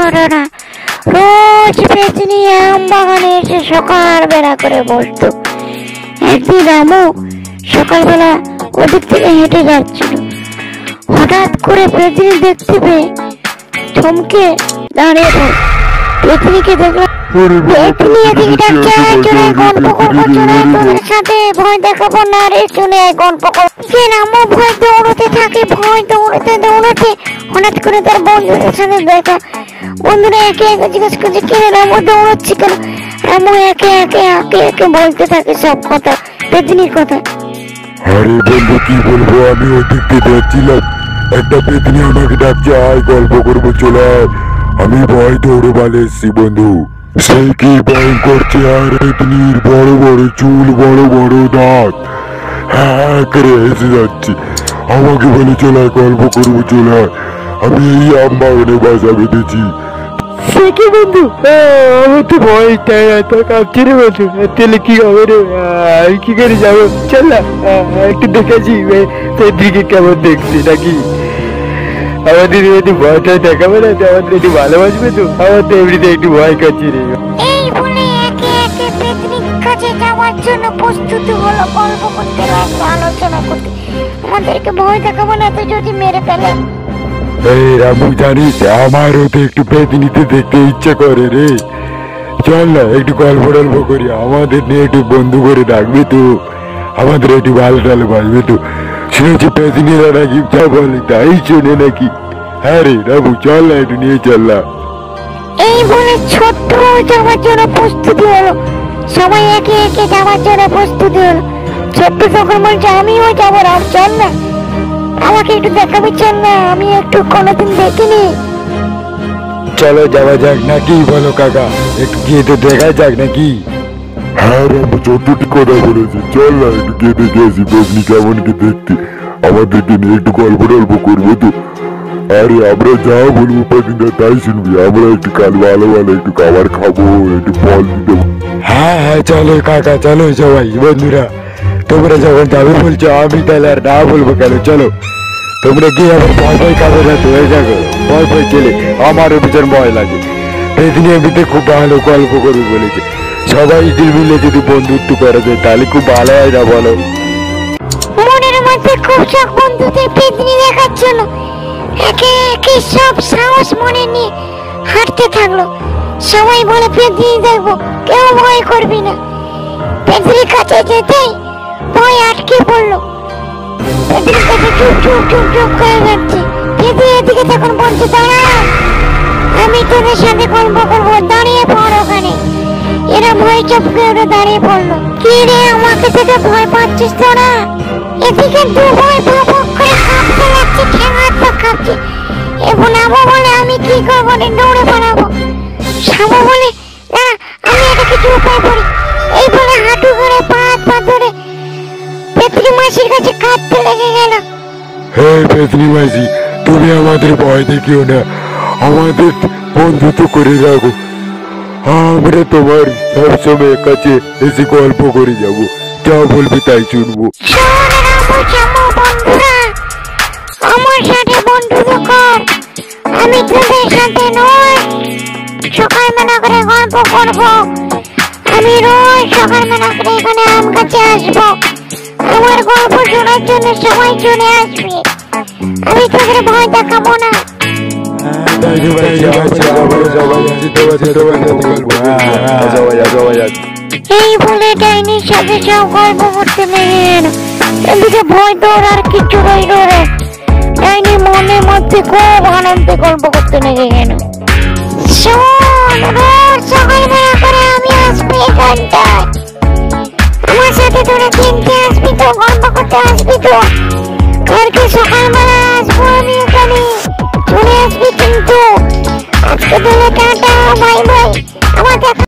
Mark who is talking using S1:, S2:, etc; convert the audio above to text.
S1: ঘটনা, রোজ পেতনি আম বাগানে এসে সকালবেলা করে বসতো। একদিন রামু সকালবেলা ওদিক থেকে হেঁটে যাচ্ছিল, হঠাৎ করে পেতনি দেখতে পেয়ে থমকে দাঁড়িয়ে পড়ে। পেতনিকে দেখলাম, পেতনি এদিকে ডাকছে, চলে গল্প করবো, চলে তোদের সাথে ভয় দেখাবো না রে, চলে গল্প করবো। রামু ভয় দৌড়তে থাকে, ভয় দৌড়তে দৌড়তে হঠাৎ করে তার বন্ধুদের সাথে দেখা। বন্ধুরা একে একে জিজ্ঞেস করছে, কে রামু দৌড়াচ্ছি কেন? রামু একে একে বলতে থাকে সব কথা, পেতনির কথা।
S2: আরে বন্ধু কি বলবো, আমি ওদিক দিয়ে যাচ্ছিলাম, একটা পেতনি আমাকে ডাকছে, আয় গল্প করবো চলে আয়। আমি ভয় দৌড়ে পালে এসছি বন্ধু। সে কি ভয় করছে, আর পেতনির বড় বড় চুল, বড় বড় দাঁত, হ্যাঁ করে এসে যাচ্ছে, আমাকে বলে চলে আয় গল্প করবো চলে আয়। আমি এই আম বাগানে বাসা বেঁধেছি।
S3: সে কি বন্ধু, আমার তো ভয়টা এত কাঁপছে রে বন্ধু, তাহলে কি হবে রে? আমি কি করে যাবো? চল না একটু দেখেছি সেদিকে কেমন দেখছি নাকি। আমাদের একটু ভয়টা দেখাবে না, আমাদের একটু ভালোবাসবে তো, আমার তো এমনিতে একটু ভয় কাছে রে।
S1: এই বলে একে একে পেতনির কাছে যাওয়ার জন্য প্রস্তুতি হলো, গল্প করতে লাগলো, আলোচনা করতে। আমাদেরকে ভয় দেখাবো না তো যদি মেরে ফেলে।
S2: এই রামু জানিস, আমারও তো একটু পেতনিতে দেখতে ইচ্ছে করে রে। চল না একটু গল্প টল্প করি, আমাদের নিয়ে একটু বন্ধু করে ডাকবি তো, আমাদের একটু ভালো টালো বাজবে তো। শুনেছি পেতনিরা নাকি যা বলে তাই শোনে নাকি। হ্যাঁ রে রামু, চল না একটু নিয়ে চল না।
S1: এই বলে ছোট্ট যাওয়ার জন্য প্রস্তুতি হলো, সবাই একে একে যাওয়ার জন্য প্রস্তুতি হলো। ছোট্ট তখন বলছে, আমিও যাবো, রাম চল না, আমাকে একটু দেখাবি চল না, আমি একটু কোনোদিন দেখিনি।
S2: চলো যাওয়া যাক নাকি, বলো কাকা, একটু গিয়ে তো দেখা যাক নাকি। হ্যাঁ রামু, ছোট্টটি কথা বলেছে, চল না একটু গিয়ে দেখে আসি পেতনি কেমন কি দেখতে, আমাদেরকে নিয়ে একটু গল্প টল্প করবো তো। আরে আমরা যা বলবো পেতনিরা তাই শুনবি, আমরা একটু কাল ভালো ভালো একটু খাবার খাবো, একটু ফল দিতে। হ্যাঁ হ্যাঁ চলো কাকা, চলো সবাই বন্ধুরা, তোমরা যখন যাবে বলছো আমি তাহলে আর না বলবো কেন, চলো। তোমরা গিয়ে আবার ভয় ভয় খাবে না তো, হয়ে যাবে ভয় ভয় চলে, আমারও ভীষণ ভয় লাগে। পেতনি এমনিতে খুব ভালো গল্প করবে বলেছে, সবাই মিলে যদি বন্ধুত্ব করা যায় তাহলে খুব ভালো হয় না বলো?
S1: মনের মধ্যে খুব শখ বন্ধুদের পেতনি দেখার জন্য, একে একে সব সাহস মনে নিয়ে হাঁটতে থাকলো। সবাই বলে পেতনি দেখবো, কেউ ভয় করবি না। পেতনির কাছে যেতেই ভয় আটকে পড়লো, পেতনির কাছে চুপ চুপ চুপ চুপ করে যাচ্ছে। পেতনি এদিকে তখন বলছে, দাঁড়া, আমি তোদের সাথে গল্প করবো, দাঁড়িয়ে পড় ওখানে। এরা ভয় চুপকে ওরা দাঁড়িয়ে পড়লো। কি রে, আমাকে থেকে ভয় পাচ্ছিস তোরা? এদিকে দু ভয় ভক করে কাঁপতে লাগছে, ঠ্যাং হাত পা কাঁপছে। এবং আবু বলে, আমি কি করবো রে, দৌড়ে পালাবো। সাবু বলে, না আমি এটা কিছু উপায় করি। এই বলে হাঁটু করে পা ধরে পেতনি মাসির কাছে কাঁদতে লেগে গেল।
S2: হে পেতনি মাসি, তুমি আমাদের ভয় দেখিও না, আমাদের বন্ধুত্ব করে রাখো, আমরা তোমার সবসময় কাছে এসে গল্প করে যাবো, যা বলবি তাই শুনবো।
S1: বন্ধুরা, আমার সাথে বন্ধুত্ব কর, আমি তোদের সাথে নয় সকালবেলা করে গল্প করবো। আমি রোজ সকালবেলা করে এখানে আম গাছে আসবো, আমার গল্প শোনার জন্য সবাই চলে আসবে। আমি তোদের ভয় দেখাবো না। এই বলে ডাইনির সাথে সব গল্প করতে লেগে গেল। এদিকে ভয় তোর আর কিছু রইল রে, ডাইনি মনের মধ্যে খুব আনন্দে গল্প করতে লেগে গেল। শোন, রোজ সকালবেলা করে আমি আসবি এখানটায়, আমার সাথে তোরা কিনতে আসবি।